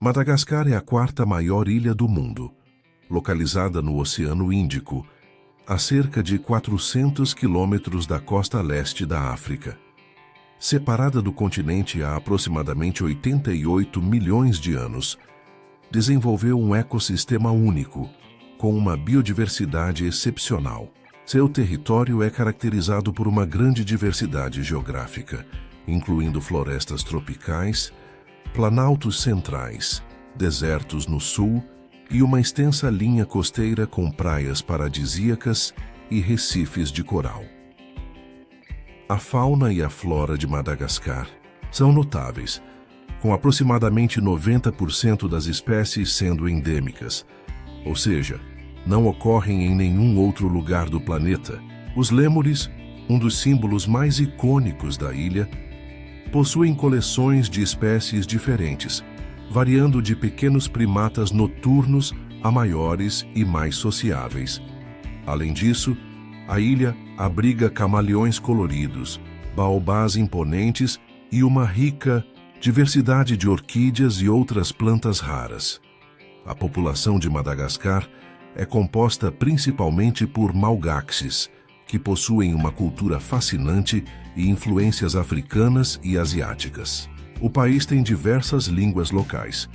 Madagascar é a quarta maior ilha do mundo, localizada no Oceano Índico, a cerca de 400 quilômetros da costa leste da África. Separada do continente há aproximadamente 88 milhões de anos, desenvolveu um ecossistema único, com uma biodiversidade excepcional. Seu território é caracterizado por uma grande diversidade geográfica, incluindo florestas tropicais, planaltos centrais, desertos no sul e uma extensa linha costeira com praias paradisíacas e recifes de coral. A fauna e a flora de Madagascar são notáveis, com aproximadamente 90% das espécies sendo endêmicas, ou seja, não ocorrem em nenhum outro lugar do planeta. Os lêmures, um dos símbolos mais icônicos da ilha, possuem coleções de espécies diferentes, variando de pequenos primatas noturnos a maiores e mais sociáveis. Além disso, a ilha abriga camaleões coloridos, baobás imponentes e uma rica diversidade de orquídeas e outras plantas raras. A população de Madagascar é composta principalmente por malgaches, que possuem uma cultura fascinante e influências africanas e asiáticas. O país tem diversas línguas locais,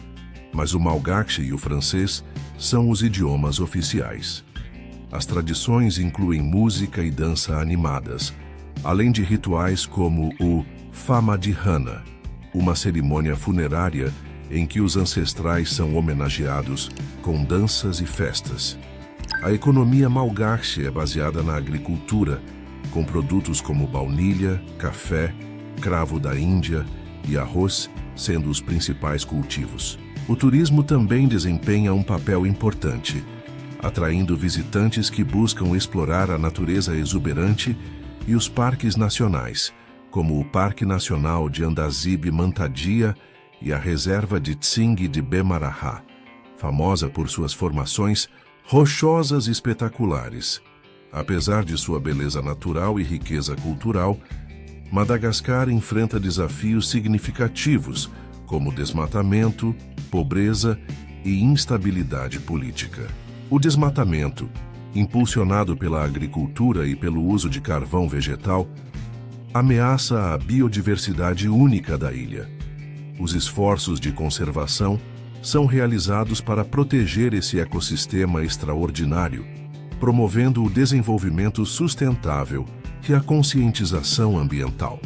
mas o malgache e o francês são os idiomas oficiais. As tradições incluem música e dança animadas, além de rituais como o Famadihana, uma cerimônia funerária em que os ancestrais são homenageados com danças e festas. A economia malgache é baseada na agricultura, com produtos como baunilha, café, cravo da Índia e arroz sendo os principais cultivos. O turismo também desempenha um papel importante, atraindo visitantes que buscam explorar a natureza exuberante e os parques nacionais, como o Parque Nacional de Andazibe-Mantadia e a Reserva de Tsingy de Bemaraha, famosa por suas formações rochosas espetaculares. Apesar de sua beleza natural e riqueza cultural, Madagascar enfrenta desafios significativos, como desmatamento, pobreza e instabilidade política. O desmatamento, impulsionado pela agricultura e pelo uso de carvão vegetal, ameaça a biodiversidade única da ilha. Os esforços de conservação são realizados para proteger esse ecossistema extraordinário, promovendo o desenvolvimento sustentável e a conscientização ambiental.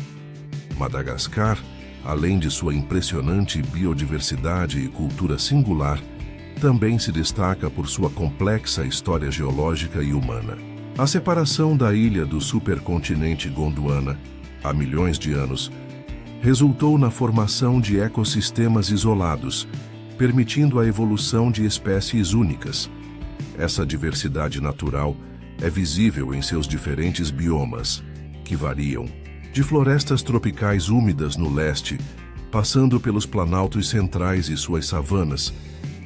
Madagascar, além de sua impressionante biodiversidade e cultura singular, também se destaca por sua complexa história geológica e humana. A separação da ilha do supercontinente Gondwana, há milhões de anos, resultou na formação de ecossistemas isolados, permitindo a evolução de espécies únicas. Essa diversidade natural é visível em seus diferentes biomas, que variam de florestas tropicais úmidas no leste, passando pelos planaltos centrais e suas savanas,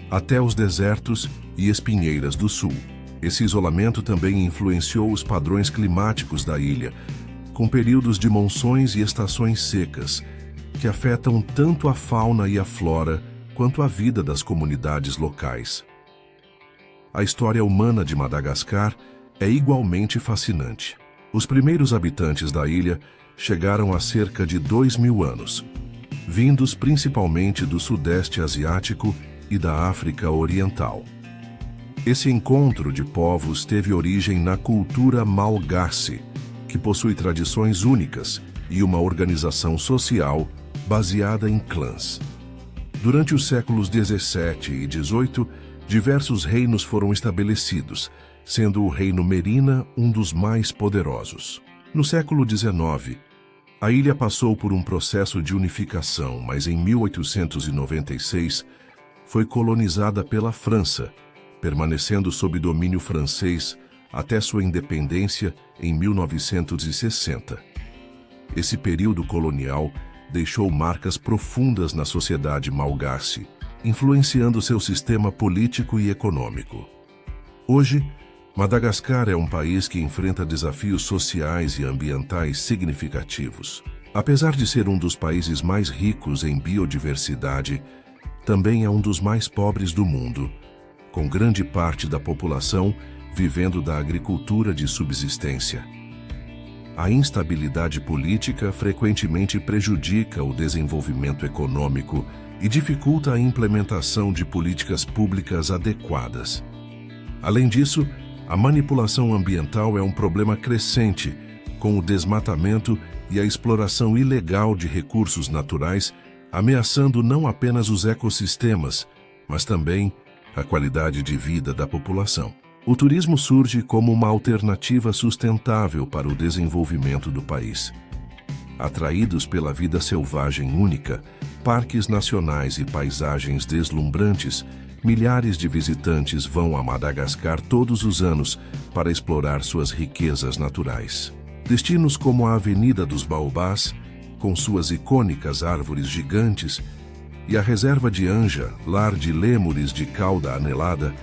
até os desertos e espinheiras do sul. Esse isolamento também influenciou os padrões climáticos da ilha, com períodos de monções e estações secas, que afetam tanto a fauna e a flora quanto a vida das comunidades locais. A história humana de Madagascar é igualmente fascinante. Os primeiros habitantes da ilha chegaram há cerca de 2.000 anos, vindos principalmente do Sudeste Asiático e da África Oriental. Esse encontro de povos teve origem na cultura malgache, que possui tradições únicas e uma organização social baseada em clãs. Durante os séculos 17 e 18, diversos reinos foram estabelecidos, sendo o Reino Merina um dos mais poderosos. No século 19, a ilha passou por um processo de unificação, mas em 1896 foi colonizada pela França, permanecendo sob domínio francês até sua independência em 1960. Esse período colonial deixou marcas profundas na sociedade malgache, influenciando seu sistema político e econômico. Hoje, Madagascar é um país que enfrenta desafios sociais e ambientais significativos. Apesar de ser um dos países mais ricos em biodiversidade, também é um dos mais pobres do mundo, com grande parte da população vivendo da agricultura de subsistência. A instabilidade política frequentemente prejudica o desenvolvimento econômico e dificulta a implementação de políticas públicas adequadas. Além disso, a manipulação ambiental é um problema crescente, com o desmatamento e a exploração ilegal de recursos naturais, ameaçando não apenas os ecossistemas, mas também a qualidade de vida da população. O turismo surge como uma alternativa sustentável para o desenvolvimento do país. Atraídos pela vida selvagem única, parques nacionais e paisagens deslumbrantes, milhares de visitantes vão a Madagascar todos os anos para explorar suas riquezas naturais. Destinos como a Avenida dos Baobás, com suas icônicas árvores gigantes, e a Reserva de Anja, lar de lêmures de cauda anelada,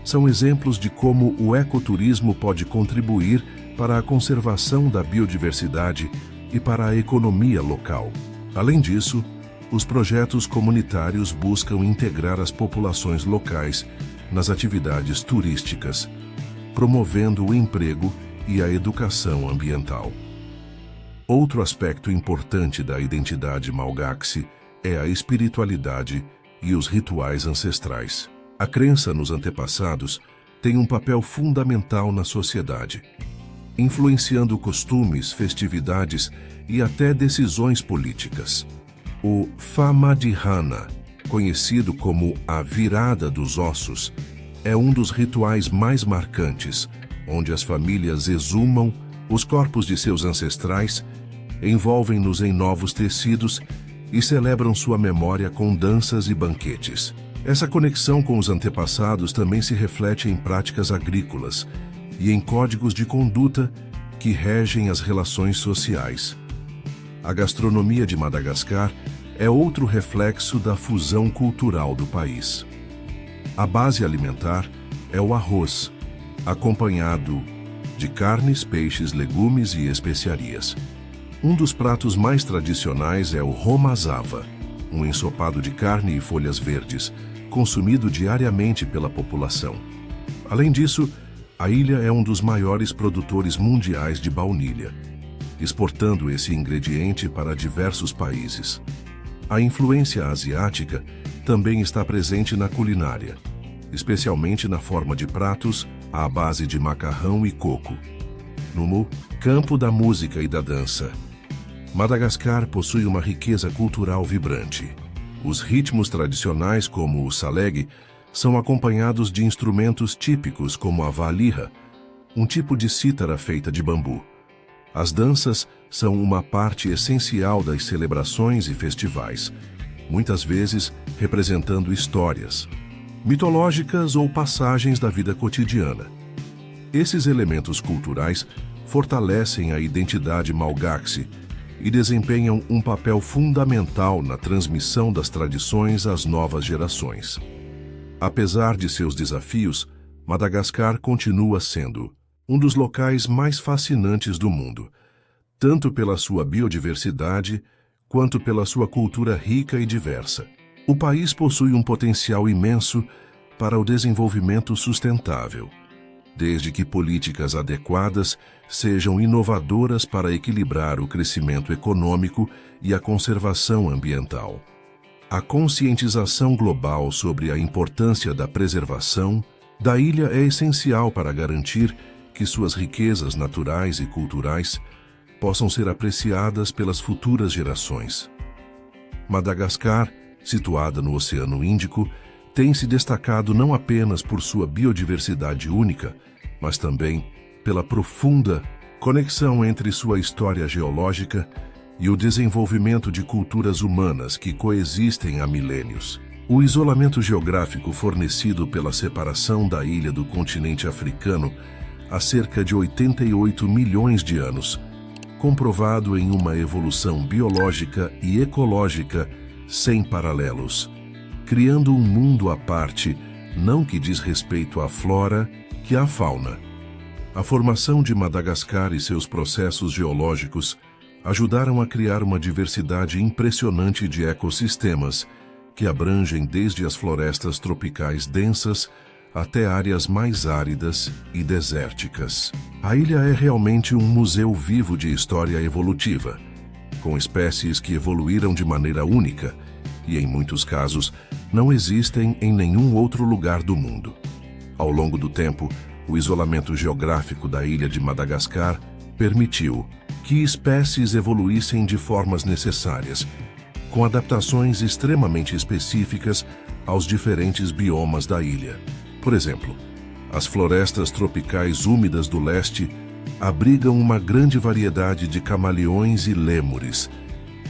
são exemplos de como o ecoturismo pode contribuir para a conservação da biodiversidade e para a economia local. Além disso, os projetos comunitários buscam integrar as populações locais nas atividades turísticas, promovendo o emprego e a educação ambiental. Outro aspecto importante da identidade malgaxe é a espiritualidade e os rituais ancestrais. A crença nos antepassados tem um papel fundamental na sociedade, influenciando costumes, festividades e até decisões políticas. O Famadihana, conhecido como a virada dos ossos, é um dos rituais mais marcantes, onde as famílias exumam os corpos de seus ancestrais, envolvem-nos em novos tecidos e celebram sua memória com danças e banquetes. Essa conexão com os antepassados também se reflete em práticas agrícolas e em códigos de conduta que regem as relações sociais. A gastronomia de Madagascar é outro reflexo da fusão cultural do país. A base alimentar é o arroz, acompanhado de carnes, peixes, legumes e especiarias. Um dos pratos mais tradicionais é o romazava, um ensopado de carne e folhas verdes, consumido diariamente pela população. Além disso, a ilha é um dos maiores produtores mundiais de baunilha, exportando esse ingrediente para diversos países. A influência asiática também está presente na culinária, especialmente na forma de pratos à base de macarrão e coco. No campo da música e da dança, Madagascar possui uma riqueza cultural vibrante. Os ritmos tradicionais, como o saleg, são acompanhados de instrumentos típicos como a valirra, um tipo de cítara feita de bambu. As danças são uma parte essencial das celebrações e festivais, muitas vezes representando histórias mitológicas ou passagens da vida cotidiana. Esses elementos culturais fortalecem a identidade malgaxe e desempenham um papel fundamental na transmissão das tradições às novas gerações. Apesar de seus desafios, Madagascar continua sendo um dos locais mais fascinantes do mundo, tanto pela sua biodiversidade quanto pela sua cultura rica e diversa. O país possui um potencial imenso para o desenvolvimento sustentável, desde que políticas adequadas sejam inovadoras para equilibrar o crescimento econômico e a conservação ambiental. A conscientização global sobre a importância da preservação da ilha é essencial para garantir que suas riquezas naturais e culturais possam ser apreciadas pelas futuras gerações. Madagascar, situada no Oceano Índico, tem se destacado não apenas por sua biodiversidade única, mas também pela profunda conexão entre sua história geológica e o desenvolvimento de culturas humanas que coexistem há milênios. O isolamento geográfico fornecido pela separação da ilha do continente africano há cerca de 88 milhões de anos, comprovado em uma evolução biológica e ecológica sem paralelos, criando um mundo à parte, não que diz respeito à flora, que à fauna. A formação de Madagascar e seus processos geológicos ajudaram a criar uma diversidade impressionante de ecossistemas que abrangem desde as florestas tropicais densas até áreas mais áridas e desérticas. A ilha é realmente um museu vivo de história evolutiva, com espécies que evoluíram de maneira única e, em muitos casos, não existem em nenhum outro lugar do mundo. Ao longo do tempo, o isolamento geográfico da ilha de Madagascar permitiu que espécies evoluíssem de formas necessárias, com adaptações extremamente específicas aos diferentes biomas da ilha. Por exemplo, as florestas tropicais úmidas do leste abrigam uma grande variedade de camaleões e lêmures,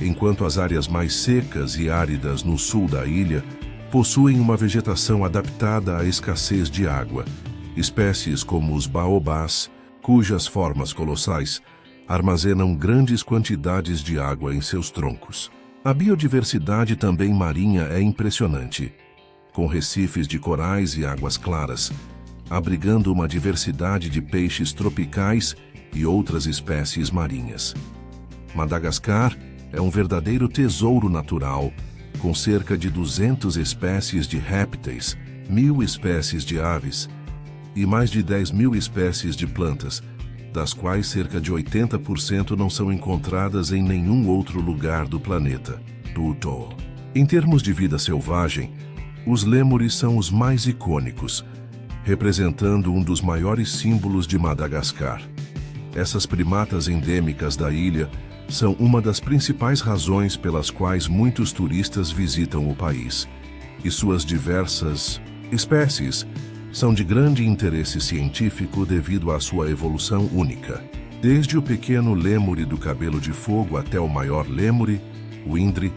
enquanto as áreas mais secas e áridas no sul da ilha possuem uma vegetação adaptada à escassez de água. Espécies como os baobás, cujas formas colossais armazenam grandes quantidades de água em seus troncos. A biodiversidade também marinha é impressionante, com recifes de corais e águas claras, abrigando uma diversidade de peixes tropicais e outras espécies marinhas. Madagascar é um verdadeiro tesouro natural, com cerca de 200 espécies de répteis, 1.000 espécies de aves e mais de 10.000 espécies de plantas, das quais cerca de 80% não são encontradas em nenhum outro lugar do planeta. Tudo. Em termos de vida selvagem, os lêmures são os mais icônicos, representando um dos maiores símbolos de Madagascar. Essas primatas endêmicas da ilha são uma das principais razões pelas quais muitos turistas visitam o país, e suas diversas espécies são de grande interesse científico devido à sua evolução única. Desde o pequeno lêmure do cabelo de fogo até o maior lêmure, o indre,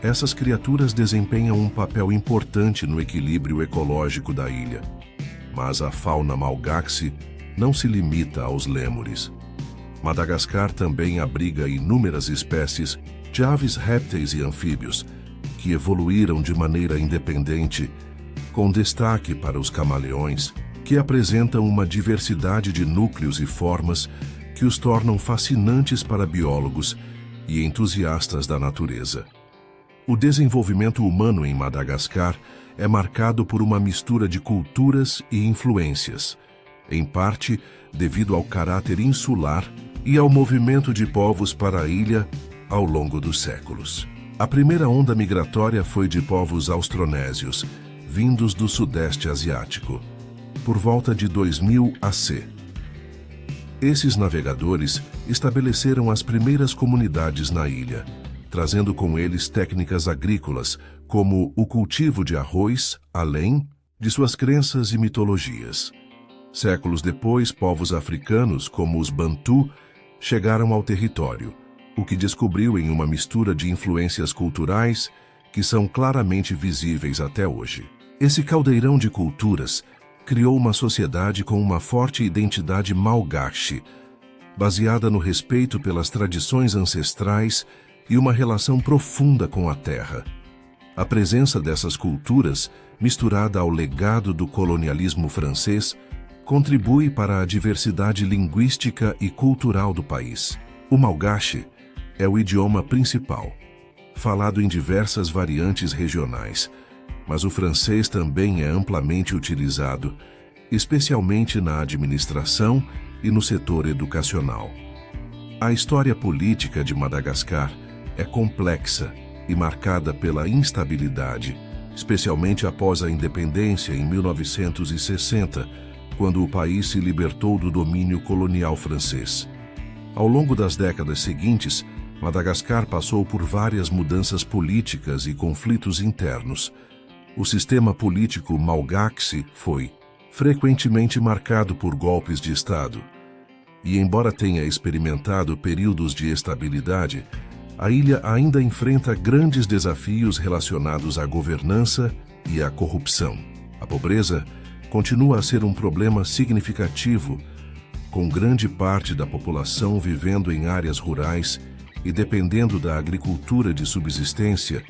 essas criaturas desempenham um papel importante no equilíbrio ecológico da ilha. Mas a fauna malgache não se limita aos lêmures. Madagascar também abriga inúmeras espécies de aves, répteis e anfíbios que evoluíram de maneira independente, com destaque para os camaleões, que apresentam uma diversidade de núcleos e formas que os tornam fascinantes para biólogos e entusiastas da natureza. O desenvolvimento humano em Madagascar é marcado por uma mistura de culturas e influências, em parte devido ao caráter insular e ao movimento de povos para a ilha ao longo dos séculos. A primeira onda migratória foi de povos austronésios, vindos do Sudeste Asiático, por volta de 2000 AC. Esses navegadores estabeleceram as primeiras comunidades na ilha, trazendo com eles técnicas agrícolas, como o cultivo de arroz, além de suas crenças e mitologias. Séculos depois, povos africanos, como os Bantu, chegaram ao território, o que descobriu em uma mistura de influências culturais que são claramente visíveis até hoje. Esse caldeirão de culturas criou uma sociedade com uma forte identidade malgache, baseada no respeito pelas tradições ancestrais e uma relação profunda com a terra. A presença dessas culturas, misturada ao legado do colonialismo francês, contribui para a diversidade linguística e cultural do país. O malgache é o idioma principal, falado em diversas variantes regionais, mas o francês também é amplamente utilizado, especialmente na administração e no setor educacional. A história política de Madagascar é complexa e marcada pela instabilidade, especialmente após a independência em 1960, quando o país se libertou do domínio colonial francês. Ao longo das décadas seguintes, Madagascar passou por várias mudanças políticas e conflitos internos. O sistema político malgache foi frequentemente marcado por golpes de Estado. E embora tenha experimentado períodos de estabilidade, a ilha ainda enfrenta grandes desafios relacionados à governança e à corrupção. A pobreza continua a ser um problema significativo, com grande parte da população vivendo em áreas rurais e dependendo da agricultura de subsistência,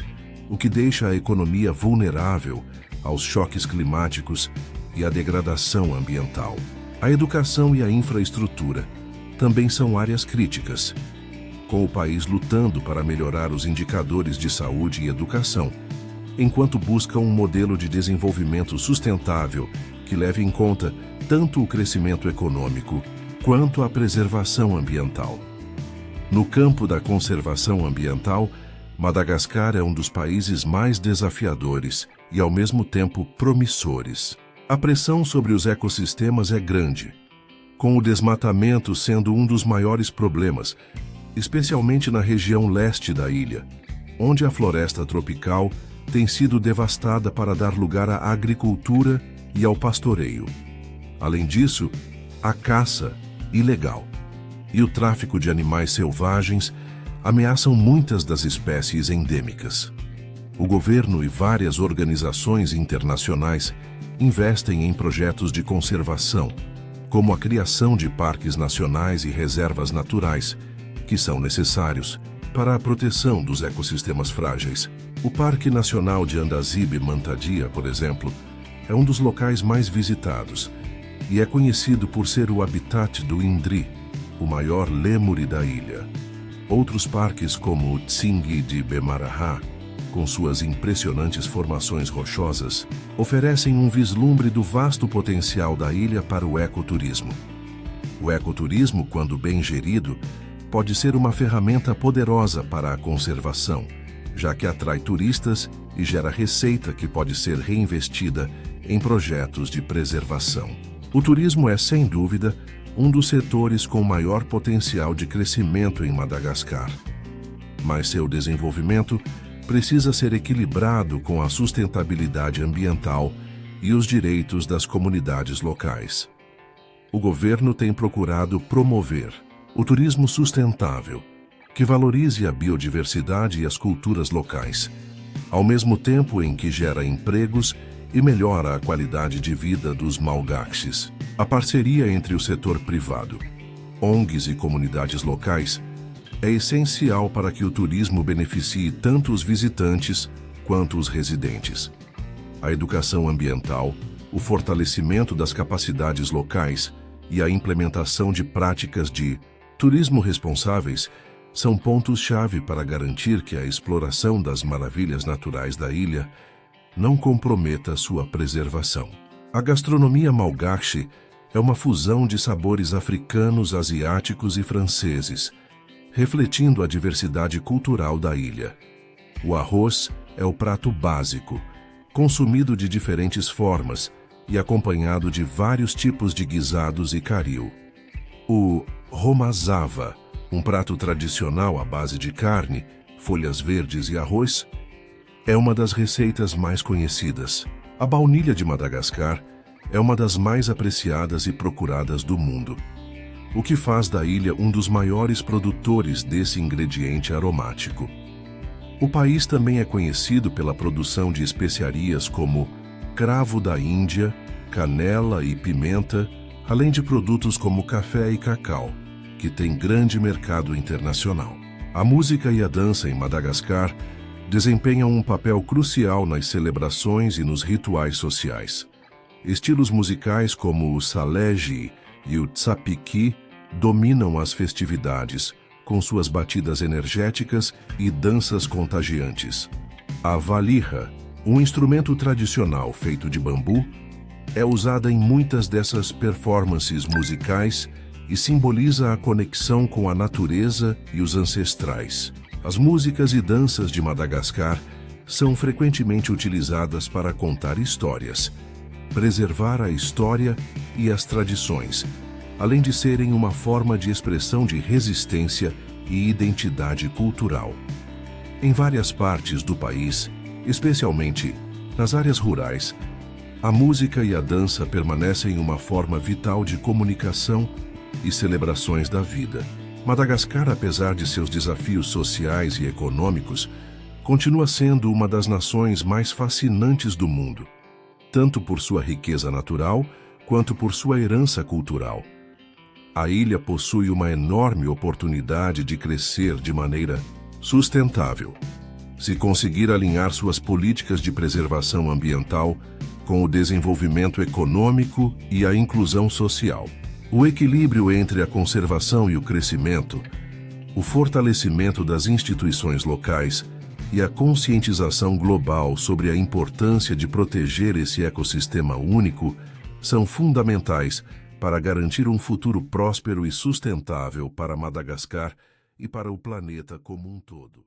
o que deixa a economia vulnerável aos choques climáticos e à degradação ambiental. A educação e a infraestrutura também são áreas críticas, com o país lutando para melhorar os indicadores de saúde e educação, enquanto busca um modelo de desenvolvimento sustentável que leve em conta tanto o crescimento econômico quanto a preservação ambiental. No campo da conservação ambiental, Madagascar é um dos países mais desafiadores e, ao mesmo tempo, promissores. A pressão sobre os ecossistemas é grande, com o desmatamento sendo um dos maiores problemas, especialmente na região leste da ilha, onde a floresta tropical tem sido devastada para dar lugar à agricultura e ao pastoreio. Além disso, a caça ilegal e o tráfico de animais selvagens ameaçam muitas das espécies endêmicas. O governo e várias organizações internacionais investem em projetos de conservação, como a criação de parques nacionais e reservas naturais, que são necessários para a proteção dos ecossistemas frágeis. O Parque Nacional de Andazibe-Mantadia, por exemplo, é um dos locais mais visitados e é conhecido por ser o habitat do Indri, o maior lêmure da ilha. Outros parques, como o Tsingy de Bemaraha, com suas impressionantes formações rochosas, oferecem um vislumbre do vasto potencial da ilha para o ecoturismo. O ecoturismo, quando bem gerido, pode ser uma ferramenta poderosa para a conservação, já que atrai turistas e gera receita que pode ser reinvestida em projetos de preservação. O turismo é, sem dúvida, um dos setores com maior potencial de crescimento em Madagascar. Mas seu desenvolvimento precisa ser equilibrado com a sustentabilidade ambiental e os direitos das comunidades locais. O governo tem procurado promover o turismo sustentável, que valorize a biodiversidade e as culturas locais, ao mesmo tempo em que gera empregos e melhora a qualidade de vida dos Malgaches. A parceria entre o setor privado, ONGs e comunidades locais é essencial para que o turismo beneficie tanto os visitantes quanto os residentes. A educação ambiental, o fortalecimento das capacidades locais e a implementação de práticas de turismo responsáveis são pontos-chave para garantir que a exploração das maravilhas naturais da ilha não comprometa sua preservação. A gastronomia malgache é uma fusão de sabores africanos, asiáticos e franceses, refletindo a diversidade cultural da ilha. O arroz é o prato básico, consumido de diferentes formas e acompanhado de vários tipos de guisados e caril. O romazava, um prato tradicional à base de carne, folhas verdes e arroz, é uma das receitas mais conhecidas. A baunilha de Madagascar é uma das mais apreciadas e procuradas do mundo, o que faz da ilha um dos maiores produtores desse ingrediente aromático. O país também é conhecido pela produção de especiarias como cravo da Índia, canela e pimenta, além de produtos como café e cacau, que tem grande mercado internacional. A música e a dança em Madagascar desempenham um papel crucial nas celebrações e nos rituais sociais. Estilos musicais como o salegi e o tsapiki dominam as festividades, com suas batidas energéticas e danças contagiantes. A valirra, um instrumento tradicional feito de bambu, é usada em muitas dessas performances musicais e simboliza a conexão com a natureza e os ancestrais. As músicas e danças de Madagascar são frequentemente utilizadas para contar histórias, preservar a história e as tradições, além de serem uma forma de expressão de resistência e identidade cultural. Em várias partes do país, especialmente nas áreas rurais, a música e a dança permanecem uma forma vital de comunicação e celebrações da vida. Madagascar, apesar de seus desafios sociais e econômicos, continua sendo uma das nações mais fascinantes do mundo, tanto por sua riqueza natural quanto por sua herança cultural. A ilha possui uma enorme oportunidade de crescer de maneira sustentável, se conseguir alinhar suas políticas de preservação ambiental com o desenvolvimento econômico e a inclusão social. O equilíbrio entre a conservação e o crescimento, o fortalecimento das instituições locais e a conscientização global sobre a importância de proteger esse ecossistema único são fundamentais para garantir um futuro próspero e sustentável para Madagascar e para o planeta como um todo.